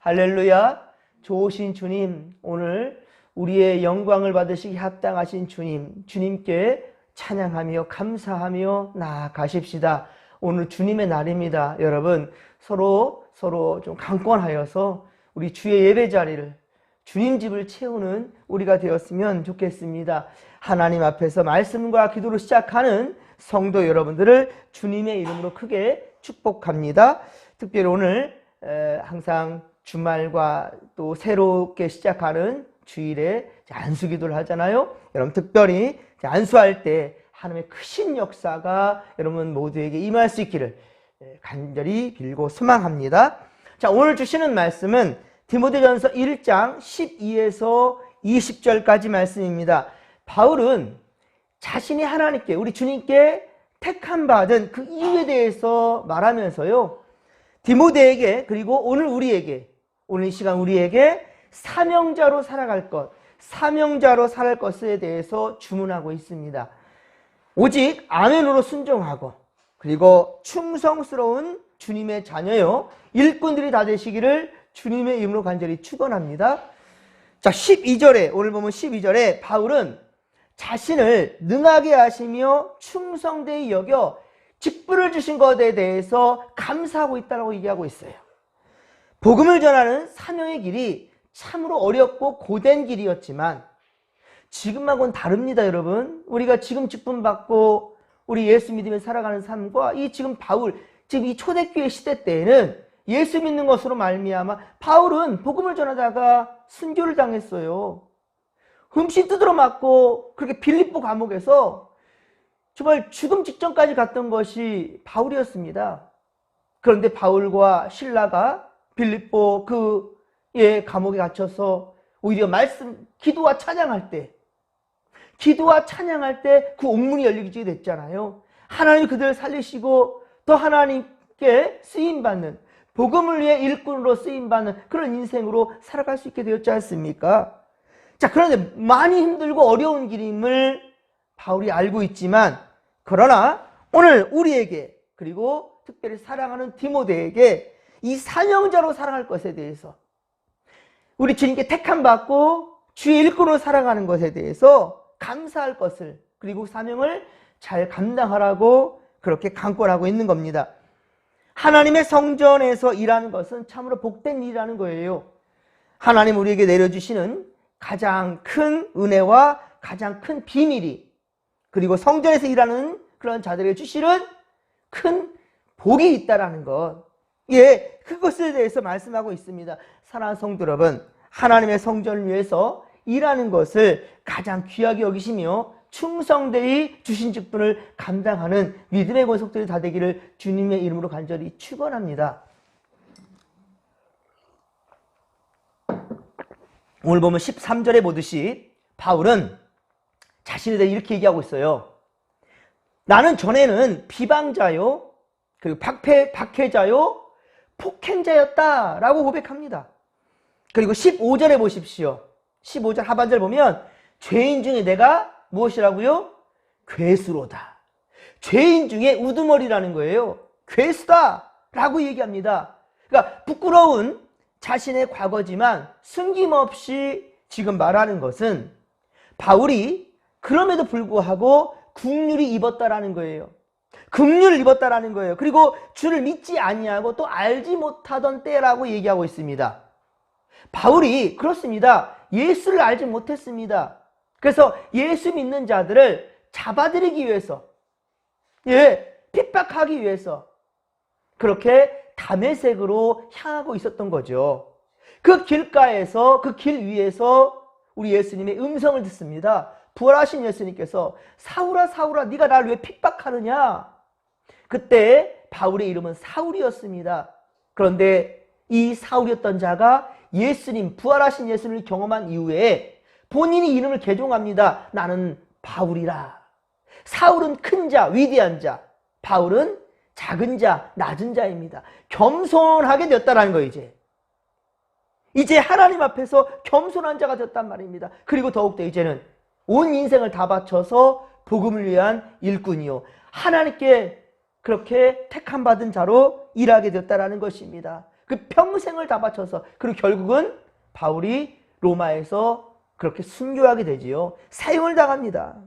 할렐루야. 좋으신 주님, 오늘 우리의 영광을 받으시기 합당하신 주님, 주님께 찬양하며 감사하며 나아가십시다. 오늘 주님의 날입니다. 여러분, 서로 좀 강권하여서 우리 주의 예배 자리를, 주님 집을 채우는 우리가 되었으면 좋겠습니다. 하나님 앞에서 말씀과 기도로 시작하는 성도 여러분들을 주님의 이름으로 크게 축복합니다. 특별히 오늘 항상 주말과 또 새롭게 시작하는 주일에 안수기도를 하잖아요. 여러분 특별히 안수할 때 하나님의 크신 역사가 여러분 모두에게 임할 수 있기를 간절히 빌고 소망합니다. 자, 오늘 주시는 말씀은 디모데전서 1장 12에서 20절까지 말씀입니다. 바울은 자신이 하나님께, 우리 주님께 택함 받은 그 이유에 대해서 말하면서요, 디모데에게, 그리고 오늘 우리에게, 오늘 이 시간 우리에게 사명자로 살아갈 것, 사명자로 살아갈 것에 대해서 주문하고 있습니다. 오직 아멘으로 순종하고, 그리고 충성스러운 주님의 자녀요, 일꾼들이 다 되시기를 주님의 이름으로 간절히 축원합니다. 자, 12절에, 오늘 보면 12절에 바울은 자신을 능하게 하시며 충성되이 여겨 직분을 주신 것에 대해서 감사하고 있다고 얘기하고 있어요. 복음을 전하는 사명의 길이 참으로 어렵고 고된 길이었지만 지금하고는 다릅니다, 여러분. 우리가 지금 직분 받고 우리 예수 믿으며 살아가는 삶과 이 지금 바울, 지금 이 초대교회 시대 때에는 예수 믿는 것으로 말미암아 바울은 복음을 전하다가 순교를 당했어요. 흠씬 두드러 맞고 그렇게 빌립보 감옥에서 정말 죽음 직전까지 갔던 것이 바울이었습니다. 그런데 바울과 실라가 빌립보 감옥에 갇혀서 오히려 기도와 찬양할 때 그 옥문이 열리게 됐잖아요. 하나님이 그들을 살리시고 또 하나님께 쓰임받는, 복음을 위해 일꾼으로 쓰임받는 그런 인생으로 살아갈 수 있게 되었지 않습니까? 자, 그런데 많이 힘들고 어려운 길임을 바울이 알고 있지만, 그러나 오늘 우리에게, 그리고 특별히 사랑하는 디모데에게 이 사명자로 살아갈 것에 대해서, 우리 주님께 택함 받고 주의 일꾼으로 살아가는 것에 대해서 감사할 것을, 그리고 사명을 잘 감당하라고 그렇게 강권하고 있는 겁니다. 하나님의 성전에서 일하는 것은 참으로 복된 일이라는 거예요. 하나님 우리에게 내려주시는 가장 큰 은혜와 가장 큰 비밀이, 그리고 성전에서 일하는 그런 자들에게 주시는 큰 복이 있다라는 것, 그것에 대해서 말씀하고 있습니다. 사랑하는 성도 여러분, 하나님의 성전을 위해서 일하는 것을 가장 귀하게 여기시며 충성되이 주신 직분을 감당하는 믿음의 권속들이 다 되기를 주님의 이름으로 간절히 축원합니다. 오늘 보면 13절에 보듯이 바울은 자신에 대해 이렇게 얘기하고 있어요. 나는 전에는 비방자요, 그리고 박해자요, 폭행자였다라고 고백합니다. 그리고 15절에 보십시오. 15절 하반절 보면 죄인 중에 내가 무엇이라고요? 괴수로다. 죄인 중에 우두머리라는 거예요. 괴수다라고 얘기합니다. 그러니까 부끄러운 자신의 과거지만 숨김없이 지금 말하는 것은 바울이 그럼에도 불구하고 긍휼이 입었다라는 거예요. 긍휼을 입었다라는 거예요. 그리고 주를 믿지 아니하고 또 알지 못하던 때라고 얘기하고 있습니다. 바울이 그렇습니다. 예수를 알지 못했습니다. 그래서 예수 믿는 자들을 잡아들이기 위해서, 핍박하기 위해서 그렇게 다메섹으로 향하고 있었던 거죠. 그 길가에서, 그 길 위에서 우리 예수님의 음성을 듣습니다. 부활하신 예수님께서 사울아 사울아 네가 나를 왜 핍박하느냐. 그때 바울의 이름은 사울이었습니다. 그런데 이 사울이었던 자가 예수님, 부활하신 예수님을 경험한 이후에 본인이 이름을 개종합니다. 나는 바울이라. 사울은 큰 자, 위대한 자, 바울은 작은 자, 낮은 자입니다. 겸손하게 되었다라는 거예요. 이제 하나님 앞에서 겸손한 자가 되었단 말입니다. 그리고 더욱더 이제는 온 인생을 다 바쳐서 복음을 위한 일꾼이요, 하나님께 그렇게 택함 받은 자로 일하게 되었다라는 것입니다. 그 평생을 다 바쳐서, 그리고 결국은 바울이 로마에서 그렇게 순교하게 되지요. 사형을 당합니다.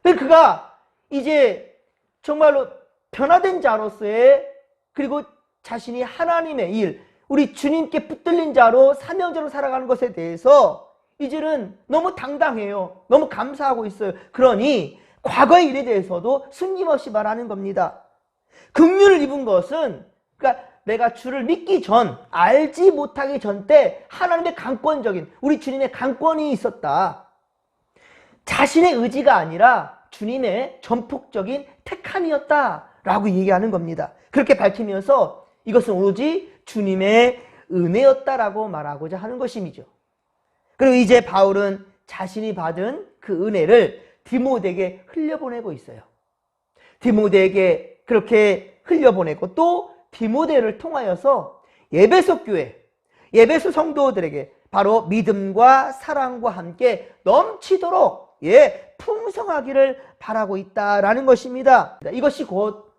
그가 이제 정말로 변화된 자로서의, 그리고 자신이 하나님의 일, 우리 주님께 붙들린 자로 사명자로 살아가는 것에 대해서 이제는 너무 당당해요. 너무 감사하고 있어요. 그러니 과거의 일에 대해서도 숨김없이 말하는 겁니다. 긍휼을 입은 것은, 그러니까 내가 주를 믿기 전, 알지 못하기 전 때 하나님의 강권적인, 우리 주님의 강권이 있었다. 자신의 의지가 아니라 주님의 전폭적인 택함이었다라고 얘기하는 겁니다. 그렇게 밝히면서 이것은 오로지 주님의 은혜였다라고 말하고자 하는 것임이죠. 그리고 이제 바울은 자신이 받은 그 은혜를 디모데에게 흘려보내고 있어요. 디모데에게 그렇게 흘려보내고, 또 디모데를 통하여서 에베소 교회, 에베소 성도들에게 바로 믿음과 사랑과 함께 넘치도록 풍성하기를 바라고 있다라는 것입니다. 이것이 곧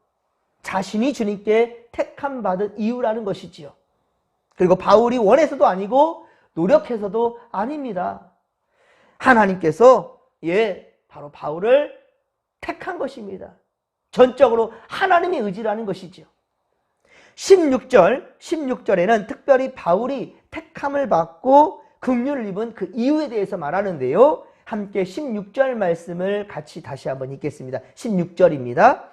자신이 주님께 택함 받은 이유라는 것이지요. 그리고 바울이 원해서도 아니고 노력해서도 아닙니다. 하나님께서 바로 바울을 택한 것입니다. 전적으로 하나님의 의지라는 것이지요. 16절에는 특별히 바울이 택함을 받고 긍휼을 입은 그 이유에 대해서 말하는데요. 함께 16절 말씀을 같이 다시 한번 읽겠습니다. 16절입니다.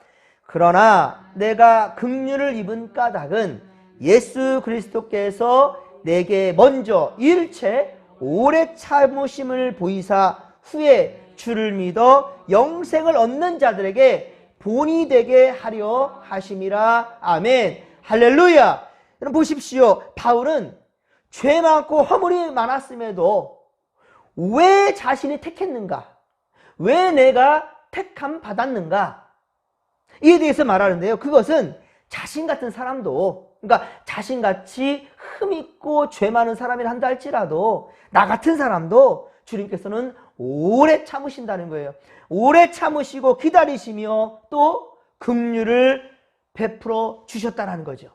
그러나 내가 긍휼을 입은 까닭은 예수 그리스도께서 내게 먼저 일체 오래 참으심을 보이사 후에 주를 믿어 영생을 얻는 자들에게 본이 되게 하려 하심이라. 아멘. 할렐루야. 여러분 보십시오. 바울은 죄 많고 허물이 많았음에도 왜 자신이 택했는가? 왜 내가 택함 받았는가? 이에 대해서 말하는데요. 그것은 자신 같은 사람도, 그러니까 자신같이 흠있고 죄 많은 사람이라 한다 할지라도 나 같은 사람도 주님께서는 오래 참으신다는 거예요. 오래 참으시고 기다리시며 또 긍휼을 베풀어 주셨다는 거죠.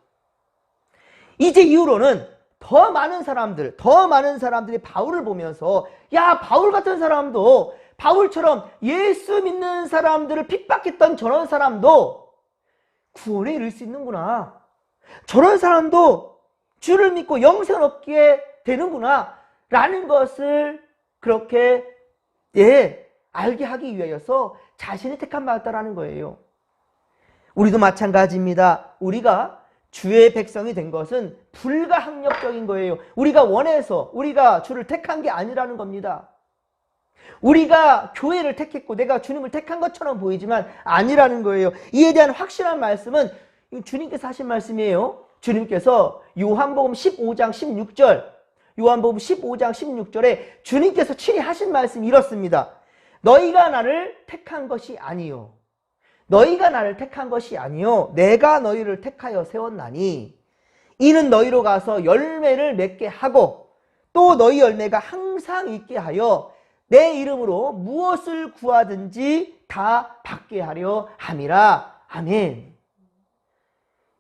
이제 이후로는 더 많은 사람들이 바울을 보면서, 야, 바울 같은 사람도, 바울처럼 예수 믿는 사람들을 핍박했던 저런 사람도 구원에 이를 수 있는구나. 저런 사람도 주를 믿고 영생을 얻게 되는구나 라는 것을 그렇게 알게 하기 위하여서 자신이 택함 받았다라는 거예요. 우리도 마찬가지입니다. 우리가 주의 백성이 된 것은 불가항력적인 거예요. 우리가 원해서 우리가 주를 택한 게 아니라는 겁니다. 우리가 교회를 택했고 내가 주님을 택한 것처럼 보이지만 아니라는 거예요. 이에 대한 확실한 말씀은 주님께서 하신 말씀이에요. 주님께서 요한복음 15장 16절에 주님께서 친히 하신 말씀이 이렇습니다. 너희가 나를 택한 것이 아니요. 너희가 나를 택한 것이 아니요. 내가 너희를 택하여 세웠나니 이는 너희로 가서 열매를 맺게 하고 또 너희 열매가 항상 있게 하여 내 이름으로 무엇을 구하든지 다 받게 하려 함이라. 아멘.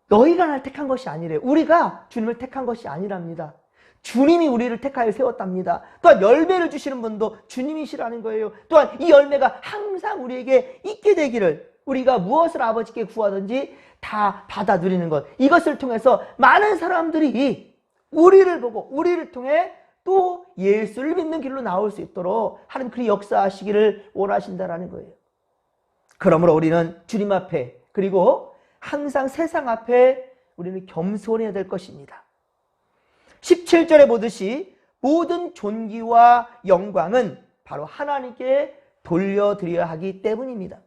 너희가 나를 택한 것이 아니래요. 우리가 주님을 택한 것이 아니랍니다. 주님이 우리를 택하여 세웠답니다. 또한 열매를 주시는 분도 주님이시라는 거예요. 또한 이 열매가 항상 우리에게 있게 되기를, 우리가 무엇을 아버지께 구하든지 다 받아 누리는 것, 이것을 통해서 많은 사람들이 우리를 보고 우리를 통해 또 예수를 믿는 길로 나올 수 있도록 하나님 그리 역사하시기를 원하신다라는 거예요. 그러므로 우리는 주님 앞에, 그리고 항상 세상 앞에 우리는 겸손해야 될 것입니다. 17절에 보듯이 모든 존귀와 영광은 바로 하나님께 돌려드려야 하기 때문입니다.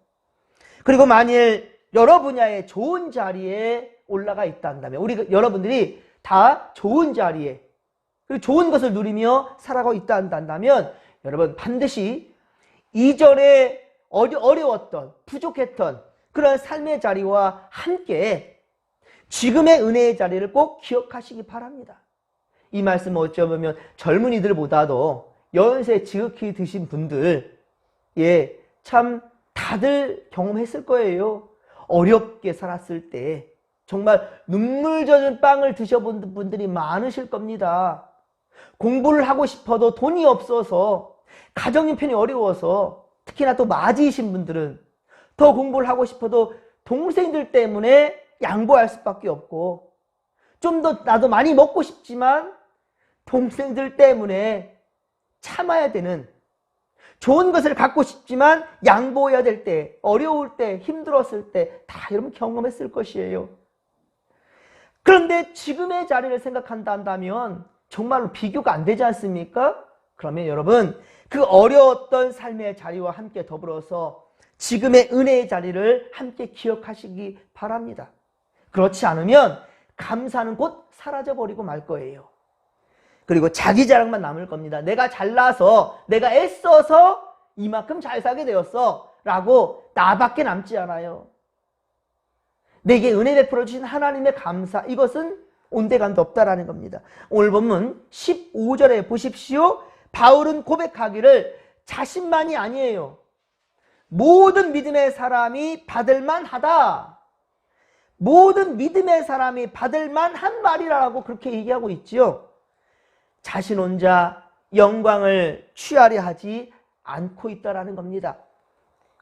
그리고 만일 여러 분야의 좋은 자리에 올라가 있다 한다면, 여러분들이 다 좋은 자리에, 그리고 좋은 것을 누리며 살아가고 있다 한다면, 여러분 반드시 이전에 어려웠던, 부족했던 그런 삶의 자리와 함께 지금의 은혜의 자리를 꼭 기억하시기 바랍니다. 이 말씀은 어쩌면 젊은이들보다도 연세 지극히 드신 분들, 참 다들 경험했을 거예요. 어렵게 살았을 때 정말 눈물 젖은 빵을 드셔본 분들이 많으실 겁니다. 공부를 하고 싶어도 돈이 없어서, 가정 형편이 어려워서, 특히나 또 맞이이신 분들은 더 공부를 하고 싶어도 동생들 때문에 양보할 수밖에 없고, 좀 더 나도 많이 먹고 싶지만 동생들 때문에 참아야 되는, 좋은 것을 갖고 싶지만 양보해야 될 때, 어려울 때, 힘들었을 때 다 여러분 경험했을 것이에요. 그런데 지금의 자리를 생각한다면 정말로 비교가 안 되지 않습니까? 그러면 여러분, 그 어려웠던 삶의 자리와 함께 더불어서 지금의 은혜의 자리를 함께 기억하시기 바랍니다. 그렇지 않으면 감사는 곧 사라져버리고 말 거예요. 그리고 자기 자랑만 남을 겁니다. 내가 잘나서, 내가 애써서 이만큼 잘 살게 되었어 라고 나밖에 남지 않아요. 내게 은혜 베풀어 주신 하나님의 감사, 이것은 온데간도 없다라는 겁니다. 오늘 본문 15절에 보십시오. 바울은 고백하기를 자신만이 아니에요. 모든 믿음의 사람이 받을만하다. 모든 믿음의 사람이 받을만한 말이라고 그렇게 얘기하고 있지요. 자신 혼자 영광을 취하려 하지 않고 있다라는 겁니다.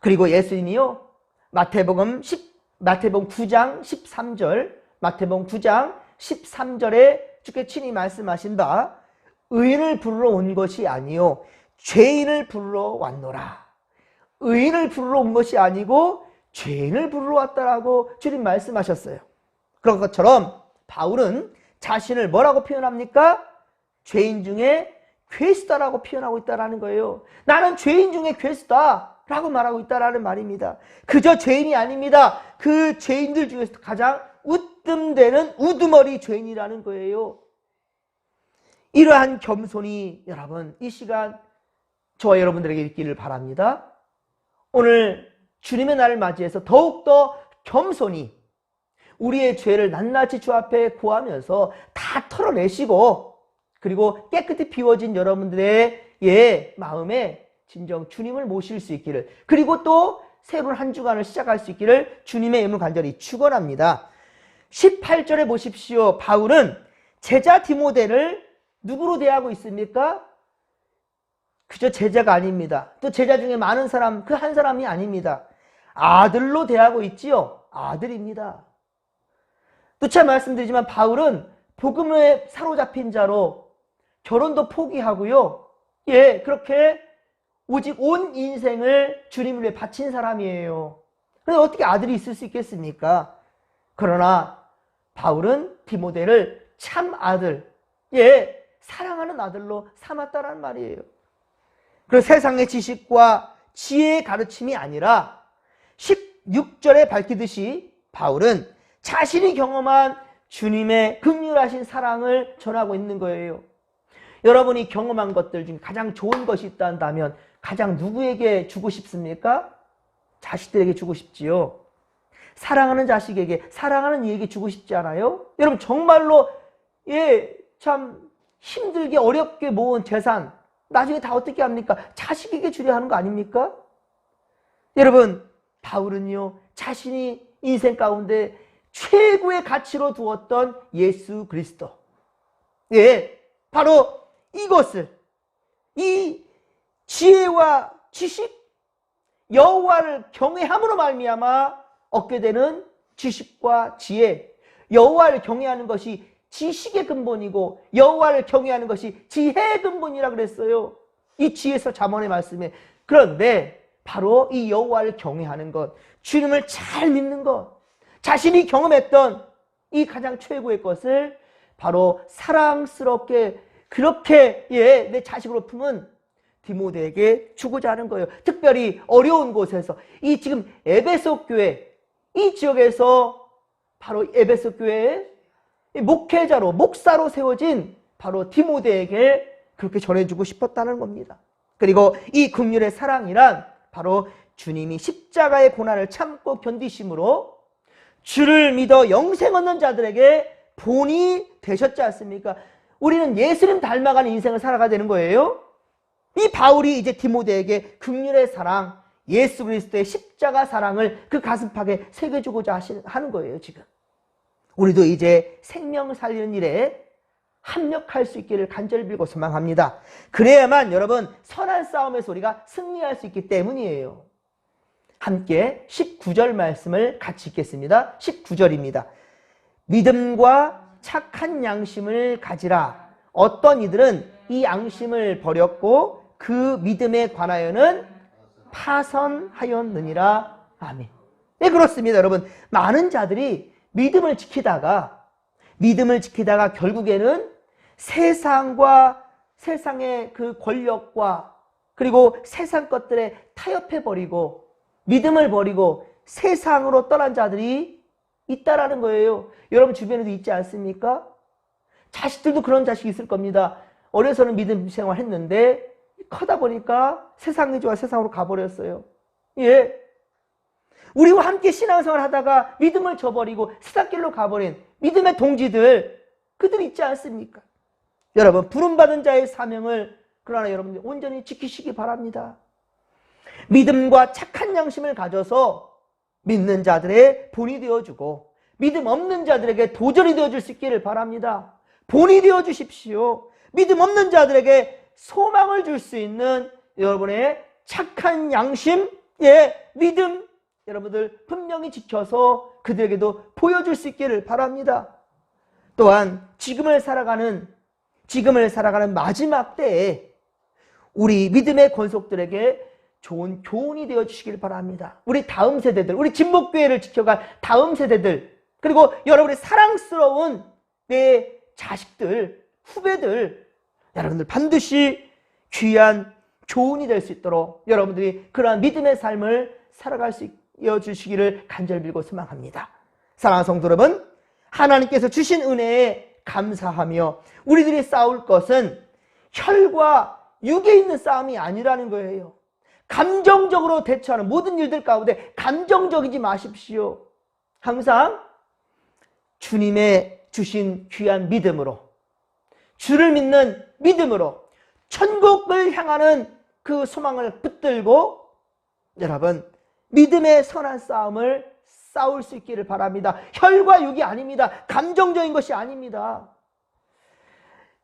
그리고 예수님이요, 마태복음 9장 13절, 마태복음 9장 13절에 주께 친히 말씀하신 바, 의인을 부르러 온 것이 아니요 죄인을 부르러 왔노라. 의인을 부르러 온 것이 아니고 죄인을 부르러 왔다라고 주님 말씀하셨어요. 그런 것처럼 바울은 자신을 뭐라고 표현합니까? 죄인 중에 괴수다라고 표현하고 있다는 거예요. 나는 죄인 중에 괴수다라고 말하고 있다는 말입니다. 그저 죄인이 아닙니다. 그 죄인들 중에서 가장 으뜸되는 우두머리 죄인이라는 거예요. 이러한 겸손이 여러분 이 시간 저와 여러분들에게 있기를 바랍니다. 오늘 주님의 날을 맞이해서 더욱더 겸손히 우리의 죄를 낱낱이 주 앞에 구하면서 다 털어내시고, 그리고 깨끗이 비워진 여러분들의 마음에 진정 주님을 모실 수 있기를, 그리고 또 새로운 한 주간을 시작할 수 있기를 주님의 이름을 간절히 축원합니다. 18절에 보십시오. 바울은 제자 디모데를 누구로 대하고 있습니까? 그저 제자가 아닙니다. 또 제자 중에 많은 사람, 그 한 사람이 아닙니다. 아들로 대하고 있지요. 아들입니다. 누차 말씀드리지만 바울은 복음에 사로잡힌 자로 결혼도 포기하고요. 그렇게 오직 온 인생을 주님을 위해 바친 사람이에요. 그런데 어떻게 아들이 있을 수 있겠습니까? 그러나 바울은 디모데를 참 아들, 사랑하는 아들로 삼았다라는 말이에요. 그 세상의 지식과 지혜의 가르침이 아니라 16절에 밝히듯이 바울은 자신이 경험한 주님의 긍휼하신 사랑을 전하고 있는 거예요. 여러분이 경험한 것들 중에 가장 좋은 것이 있다면 가장 누구에게 주고 싶습니까? 자식들에게 주고 싶지요. 사랑하는 자식에게, 사랑하는 이에게 주고 싶지 않아요? 여러분 정말로 참 힘들게 어렵게 모은 재산 나중에 다 어떻게 합니까? 자식에게 주려 하는 거 아닙니까? 여러분 바울은요, 자신이 인생 가운데 최고의 가치로 두었던 예수 그리스도, 바로 이것을, 이 지혜와 지식, 여호와를 경외함으로 말미암아 얻게 되는 지식과 지혜, 여호와를 경외하는 것이 지식의 근본이고 여호와를 경외하는 것이 지혜의 근본이라 그랬어요. 이 지혜서 잠언의 말씀에. 그런데 바로 이 여호와를 경외하는 것, 주님을 잘 믿는 것, 자신이 경험했던 이 가장 최고의 것을 바로 사랑스럽게 그렇게 내 자식으로 품은 디모데에게 주고자 하는 거예요. 특별히 어려운 곳에서, 이 지금 에베소 교회, 이 지역에서 바로 에베소 교회의 목회자로, 목사로 세워진 바로 디모데에게 그렇게 전해주고 싶었다는 겁니다. 그리고 이 긍휼의 사랑이란 바로 주님이 십자가의 고난을 참고 견디심으로 주를 믿어 영생 얻는 자들에게 본이 되셨지 않습니까? 우리는 예수님 닮아가는 인생을 살아가야 되는 거예요. 이 바울이 이제 디모데에게 긍휼의 사랑, 예수 그리스도의 십자가 사랑을 그 가슴팍에 새겨주고자 하는 거예요, 지금. 우리도 이제 생명 살리는 일에 합력할 수 있기를 간절히 빌고 소망합니다. 그래야만 여러분 선한 싸움에서 우리가 승리할 수 있기 때문이에요. 함께 19절 말씀을 같이 읽겠습니다. 19절입니다. 믿음과 착한 양심을 가지라. 어떤 이들은 이 양심을 버렸고 그 믿음에 관하여는 파선하였느니라. 아멘. 네, 그렇습니다. 여러분, 많은 자들이 믿음을 지키다가 결국에는 세상과 세상의 그 권력과 그리고 세상 것들에 타협해버리고 믿음을 버리고 세상으로 떠난 자들이 있다라는 거예요. 여러분 주변에도 있지 않습니까? 자식들도 그런 자식이 있을 겁니다. 어려서는 믿음 생활 했는데 커다 보니까 세상이 좋아 세상으로 가버렸어요. 예. 우리와 함께 신앙생활 하다가 믿음을 저버리고 세상길로 가버린 믿음의 동지들, 그들 있지 않습니까? 여러분, 부름받은 자의 사명을 그러나 여러분들 온전히 지키시기 바랍니다. 믿음과 착한 양심을 가져서 믿는 자들의 본이 되어주고 믿음 없는 자들에게 도전이 되어줄 수 있기를 바랍니다. 본이 되어주십시오. 믿음 없는 자들에게 소망을 줄 수 있는 여러분의 착한 양심, 믿음, 여러분들 분명히 지켜서 그들에게도 보여줄 수 있기를 바랍니다. 또한 지금을 살아가는 마지막 때에 우리 믿음의 권속들에게 좋은 교훈이 되어 주시길 바랍니다. 우리 다음 세대들, 우리 진목교회를 지켜갈 다음 세대들, 그리고 여러분의 사랑스러운 내 자식들, 후배들, 여러분들 반드시 귀한 교훈이 될 수 있도록 여러분들이 그러한 믿음의 삶을 살아갈 수 있어 주시기를 간절히 빌고 소망합니다. 사랑하는 성도 여러분, 하나님께서 주신 은혜에 감사하며 우리들이 싸울 것은 혈과 육에 있는 싸움이 아니라는 거예요. 감정적으로 대처하는 모든 일들 가운데 감정적이지 마십시오. 항상 주님의 주신 귀한 믿음으로, 주를 믿는 믿음으로 천국을 향하는 그 소망을 붙들고 여러분 믿음의 선한 싸움을 싸울 수 있기를 바랍니다. 혈과 육이 아닙니다. 감정적인 것이 아닙니다.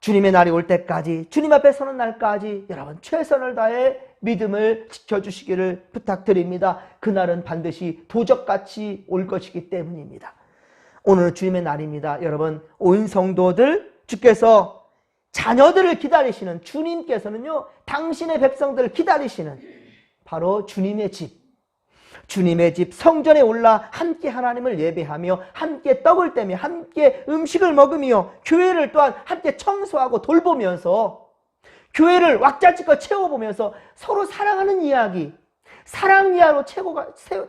주님의 날이 올 때까지, 주님 앞에 서는 날까지 여러분 최선을 다해 믿음을 지켜주시기를 부탁드립니다. 그날은 반드시 도적같이 올 것이기 때문입니다. 오늘은 주님의 날입니다. 여러분, 온 성도들, 주께서 자녀들을 기다리시는 주님께서는요, 당신의 백성들을 기다리시는 바로 주님의 집 성전에 올라 함께 하나님을 예배하며 함께 떡을 떼며 함께 음식을 먹으며 교회를 또한 함께 청소하고 돌보면서 교회를 왁자지껄 채워보면서 서로 사랑하는 이야기, 사랑 이야기로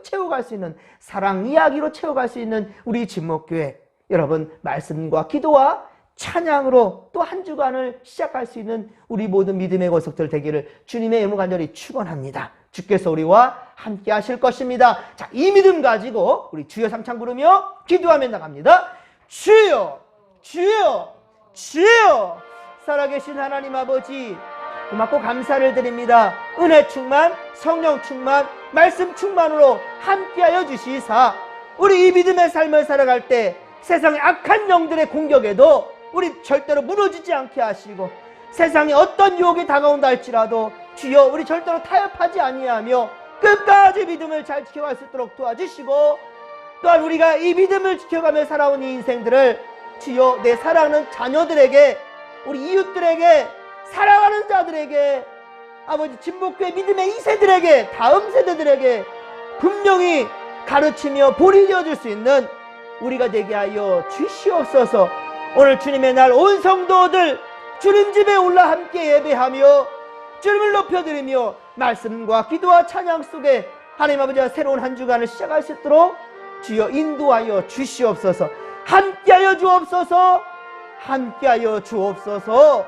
채워갈 수 있는, 사랑 이야기로 채워갈 수 있는 우리 진목교회, 여러분 말씀과 기도와 찬양으로 또 한 주간을 시작할 수 있는 우리 모든 믿음의 권속들 되기를 주님의 이름으로 간절히 축원합니다. 주께서 우리와 함께 하실 것입니다. 자, 이 믿음 가지고 우리 주여 삼창 부르며 기도하며 나갑니다. 주여, 주여, 주여. 살아계신 하나님 아버지, 고맙고 감사를 드립니다. 은혜 충만, 성령 충만, 말씀 충만으로 함께하여 주시사 우리 이 믿음의 삶을 살아갈 때 세상의 악한 영들의 공격에도 우리 절대로 무너지지 않게 하시고 세상에 어떤 유혹이 다가온다 할지라도 주여 우리 절대로 타협하지 아니하며 끝까지 믿음을 잘 지켜갈 수 있도록 도와주시고, 또한 우리가 이 믿음을 지켜가며 살아온 이 인생들을 주여 내 사랑하는 자녀들에게, 우리 이웃들에게, 사랑하는 자들에게, 아버지 진목교회 믿음의 2세들에게, 다음 세대들에게 분명히 가르치며 본이 되어줄 수 있는 우리가 되게 하여 주시옵소서. 오늘 주님의 날 온 성도들 주님 집에 올라 함께 예배하며 주님을 높여드리며 말씀과 기도와 찬양 속에 하나님 아버지와 새로운 한 주간을 시작할 수 있도록 주여 인도하여 주시옵소서. 함께하여 주옵소서. 함께하여 주옵소서.